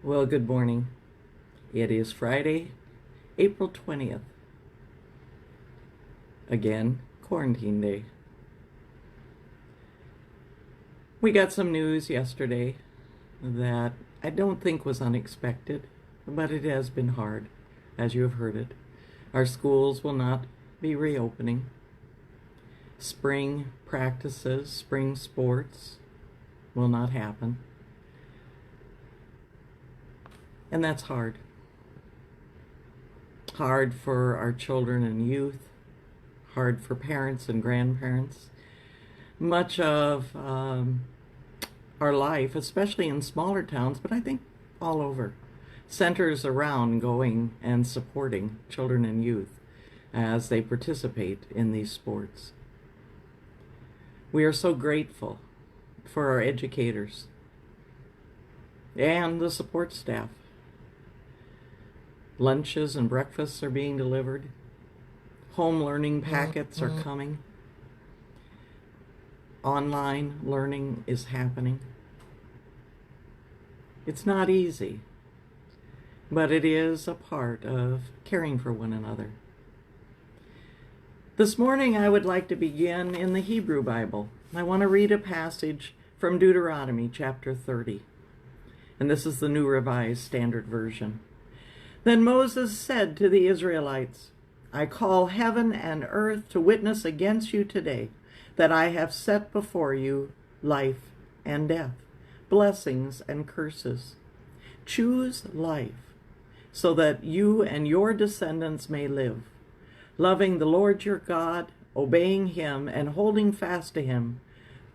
Well, good morning. It is Friday, April 20th. Again, quarantine day. We got some news yesterday that I don't think was unexpected, but it has been hard, as you have heard it. Our schools will not be reopening. Spring practices, spring sports will not happen. And that's hard. Hard for our children and youth, hard for parents and grandparents. Much of our life, especially in smaller towns, but I think all over, centers around going and supporting children and youth as they participate in these sports. We are so grateful for our educators and the support staff. Lunches and breakfasts are being delivered. Home learning packets are coming. Online learning is happening. It's not easy, but it is a part of caring for one another. This morning I would like to begin in the Hebrew Bible. I want to read a passage from Deuteronomy chapter 30. And this is the New Revised Standard Version. Then Moses said to the Israelites, I call heaven and earth to witness against you today that I have set before you life and death, blessings and curses. Choose life so that you and your descendants may live, loving the Lord your God, obeying him and holding fast to him,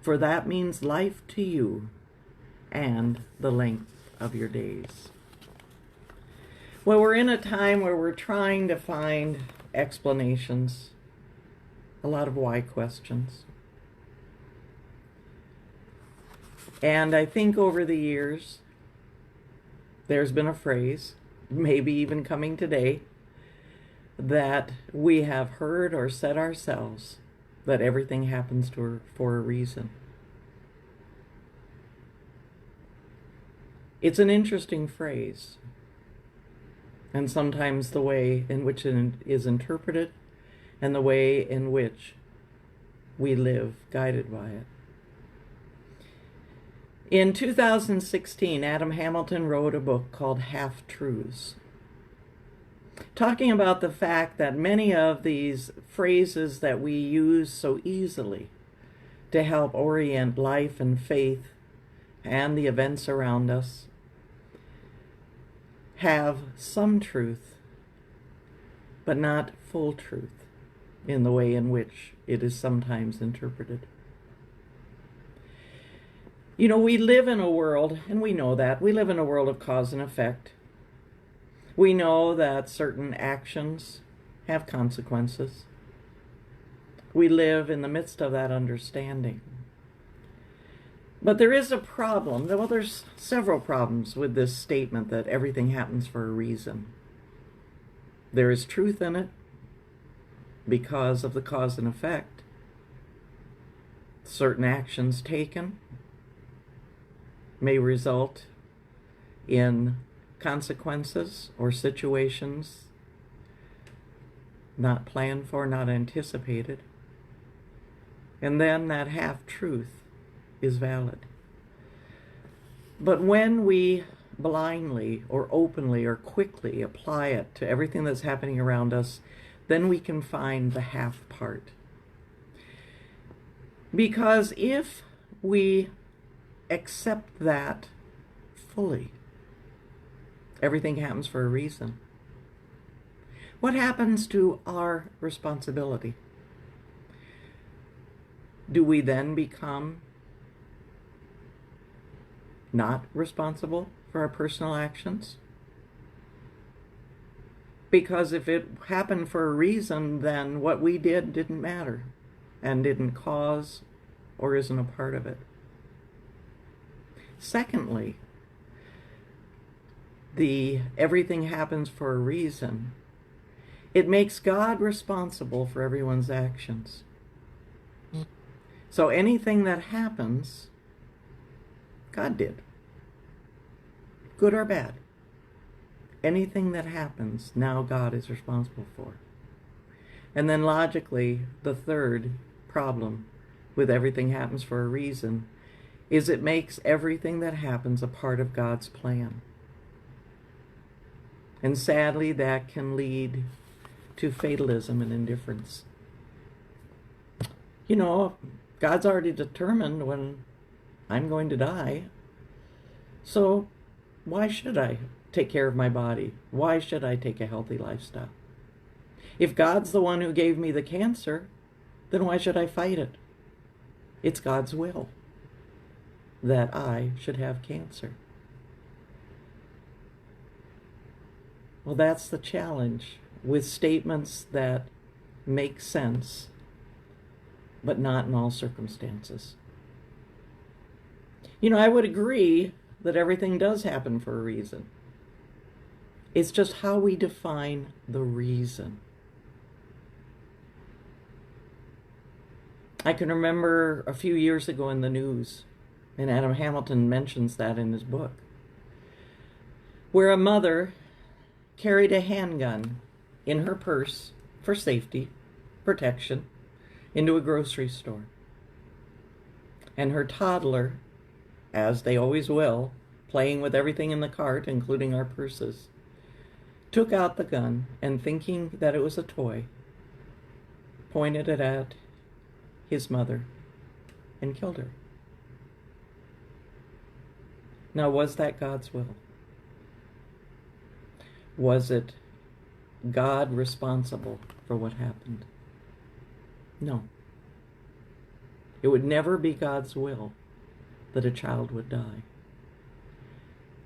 for that means life to you and the length of your days. Well, we're in a time where we're trying to find explanations, a lot of why questions. And I think over the years, there's been a phrase, maybe even coming today, that we have heard or said ourselves, that everything happens for a reason. It's an interesting phrase. And sometimes the way in which it is interpreted and the way in which we live guided by it. In 2016, Adam Hamilton wrote a book called Half-Truths, talking about the fact that many of these phrases that we use so easily to help orient life and faith and the events around us have some truth, but not full truth in the way in which it is sometimes interpreted. You know, we live in a world, and we know that, we live in a world of cause and effect. We know that certain actions have consequences. We live in the midst of that understanding. But there is a problem. Well, there's several problems with this statement that everything happens for a reason. There is truth in it because of the cause and effect. Certain actions taken may result in consequences or situations not planned for, not anticipated. And then that half-truth is valid. But when we blindly or openly or quickly apply it to everything that's happening around us, then we can find the half part. Because if we accept that fully, everything happens for a reason, what happens to our responsibility? Do we then become not responsible for our personal actions? Because if it happened for a reason, then what we did didn't matter and didn't cause or isn't a part of it. Secondly, the everything happens for a reason. It makes God responsible for everyone's actions. So anything that happens, God did. good or bad. Anything that happens, now God is responsible for. And then logically, the third problem with everything happens for a reason is it makes everything that happens a part of God's plan. And sadly, that can lead to fatalism and indifference. You know, God's already determined when I'm going to die. So why should I take care of my body? Why should I take a healthy lifestyle? If God's the one who gave me the cancer, then why should I fight it? It's God's will that I should have cancer. Well, that's the challenge with statements that make sense, but not in all circumstances. You know, I would agree that everything does happen for a reason. It's just how we define the reason. I can remember a few years ago in the news, and Adam Hamilton mentions that in his book, where a mother carried a handgun in her purse for safety, protection, into a grocery store. And her toddler, as they always will, playing with everything in the cart, including our purses, took out the gun and, thinking that it was a toy, pointed it at his mother and killed her. Now, was that God's will? Was it God responsible for what happened? No. It would never be God's will that a child would die.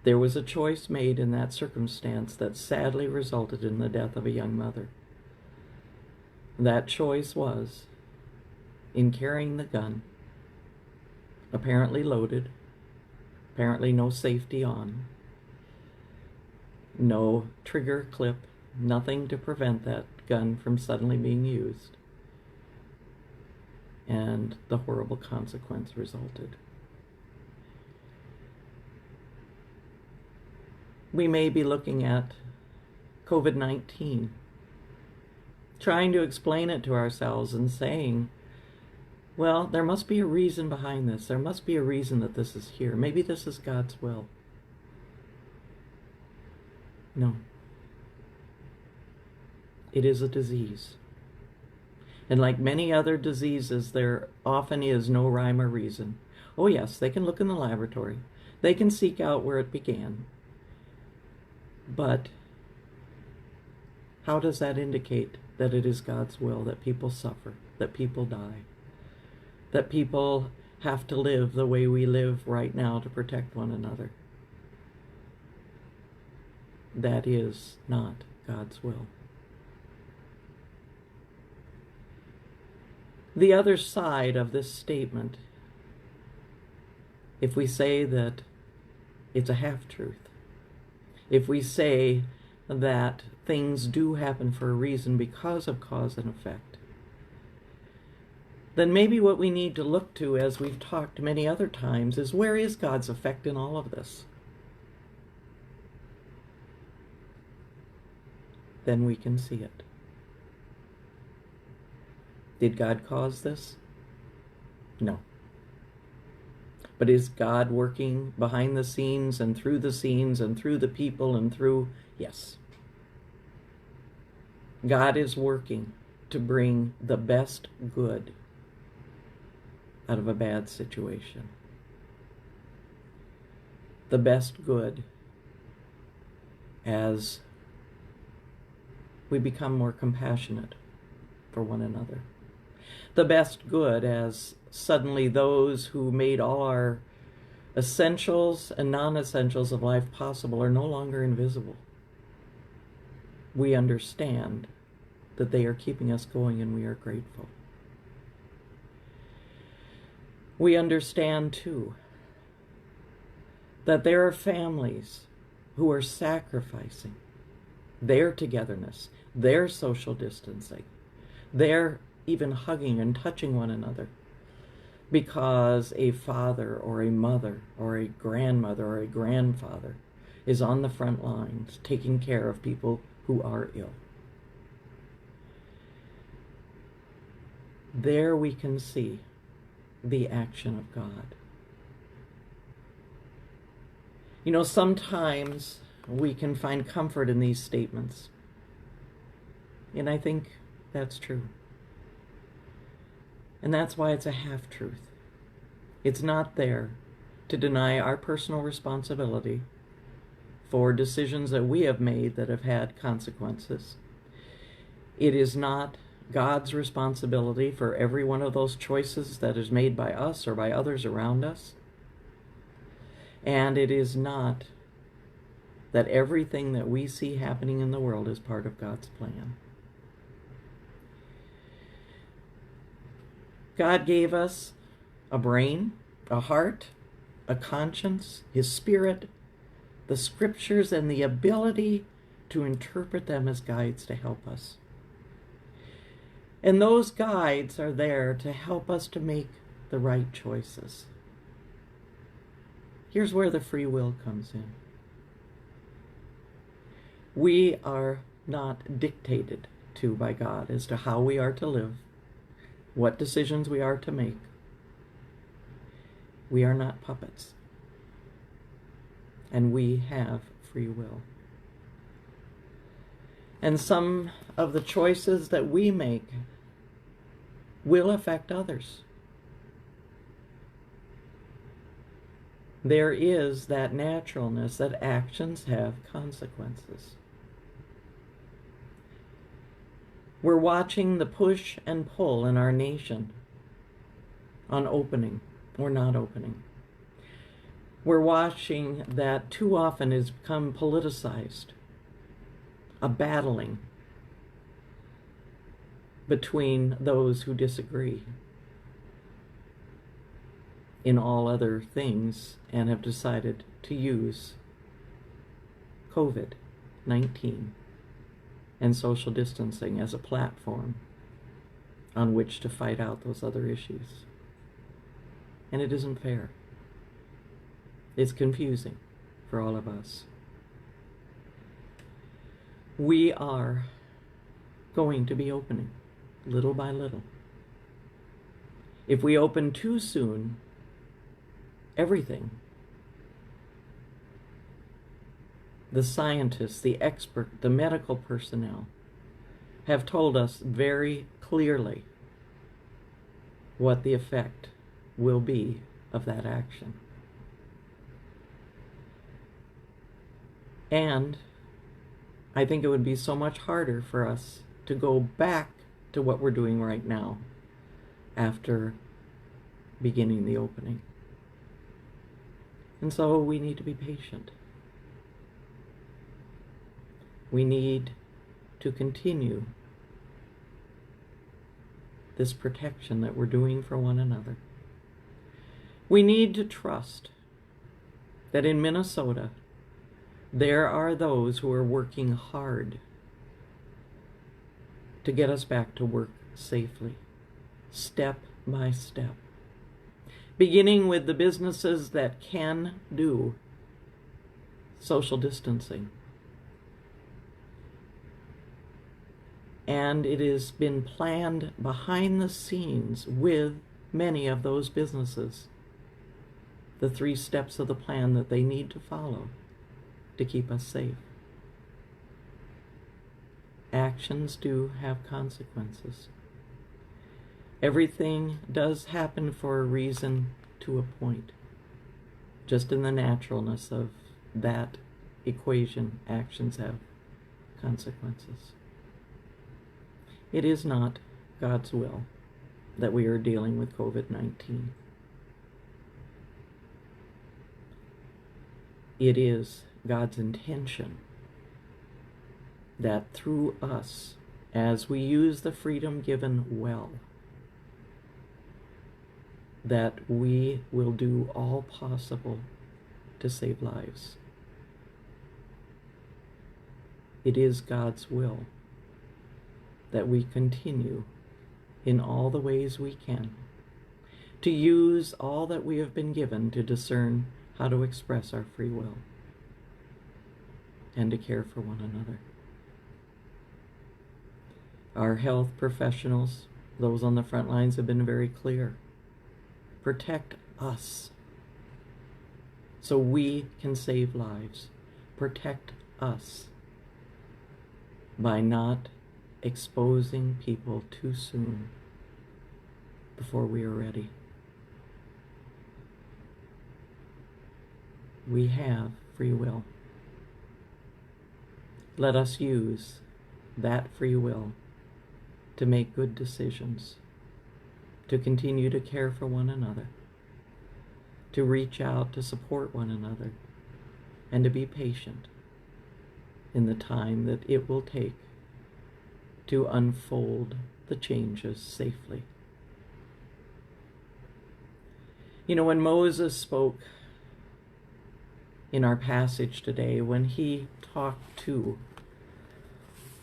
There was a choice made in that circumstance that sadly resulted in the death of a young mother. That choice was in carrying the gun, apparently loaded, apparently no safety on, no trigger clip, nothing to prevent that gun from suddenly being used. And the horrible consequence resulted. We may be looking at COVID-19, trying to explain it to ourselves and saying, well, there must be a reason behind this. There must be a reason that this is here. Maybe this is God's will. No. It is a disease. And like many other diseases, there often is no rhyme or reason. Oh yes, they can look in the laboratory. They can seek out where it began. But how does that indicate that it is God's will that people suffer, that people die, that people have to live the way we live right now to protect one another? That is not God's will. The other side of this statement, if we say that it's a half-truth, if we say that things do happen for a reason because of cause and effect, then maybe what we need to look to, as we've talked many other times, is where is God's effect in all of this? Then we can see it. Did God cause this? No. But is God working behind the scenes and through the people and through? Yes. God is working to bring the best good out of a bad situation. The best good as we become more compassionate for one another. The best good as suddenly those who made all our essentials and non-essentials of life possible are no longer invisible. We understand that they are keeping us going, and we are grateful. We understand, too, that there are families who are sacrificing their togetherness, their social distancing, their even hugging and touching one another, because a father or a mother or a grandmother or a grandfather is on the front lines taking care of people who are ill. There we can see the action of God. You know, sometimes we can find comfort in these statements, and I think that's true. And that's why it's a half-truth. It's not there to deny our personal responsibility for decisions that we have made that have had consequences. It is not God's responsibility for every one of those choices that is made by us or by others around us. And it is not that everything that we see happening in the world is part of God's plan. God gave us a brain, a heart, a conscience, His Spirit, the Scriptures, and the ability to interpret them as guides to help us. And those guides are there to help us to make the right choices. Here's where the free will comes in. We are not dictated to by God as to how we are to live, what decisions we are to make. We are not puppets. And we have free will. And some of the choices that we make will affect others. There is that naturalness that actions have consequences. We're watching the push and pull in our nation on opening or not opening. We're watching that too often has become politicized, a battling between those who disagree in all other things and have decided to use COVID-19 and social distancing as a platform on which to fight out those other issues. And it isn't fair. It's confusing for all of us. We are going to be opening little by little. If we open too soon, everything, the scientists, the expert, the medical personnel have told us very clearly what the effect will be of that action. And I think it would be so much harder for us to go back to what we're doing right now after beginning the opening. And so we need to be patient. We need to continue this protection that we're doing for one another. We need to trust that in Minnesota, there are those who are working hard to get us back to work safely, step by step. Beginning with the businesses that can do social distancing. And it has been planned behind the scenes with many of those businesses, the 3 steps of the plan that they need to follow to keep us safe. Actions do have consequences. Everything does happen for a reason to a point. Just in the naturalness of that equation, actions have consequences. It is not God's will that we are dealing with COVID-19. It is God's intention that through us, as we use the freedom given well, that we will do all possible to save lives. It is God's will that we continue in all the ways we can to use all that we have been given to discern how to express our free will. and to care for one another. Our health professionals, those on the front lines, have been very clear. Protect us so we can save lives. Protect us by not exposing people too soon before we are ready. We have free will. Let us use that free will to make good decisions, to continue to care for one another, to reach out to support one another, and to be patient in the time that it will take to unfold the changes safely. You know, when Moses spoke in our passage today, when he talked to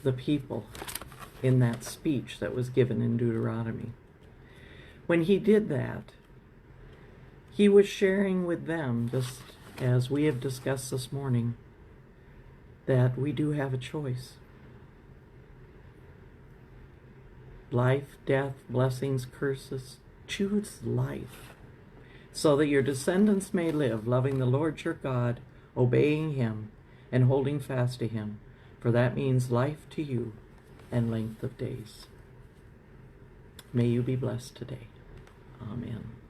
the people in that speech that was given in Deuteronomy, when he did that, he was sharing with them, just as we have discussed this morning, that we do have a choice. Life, death, blessings, curses. Choose life, so that your descendants may live, loving the Lord your God, obeying him, and holding fast to him, for that means life to you and length of days. May you be blessed today. Amen.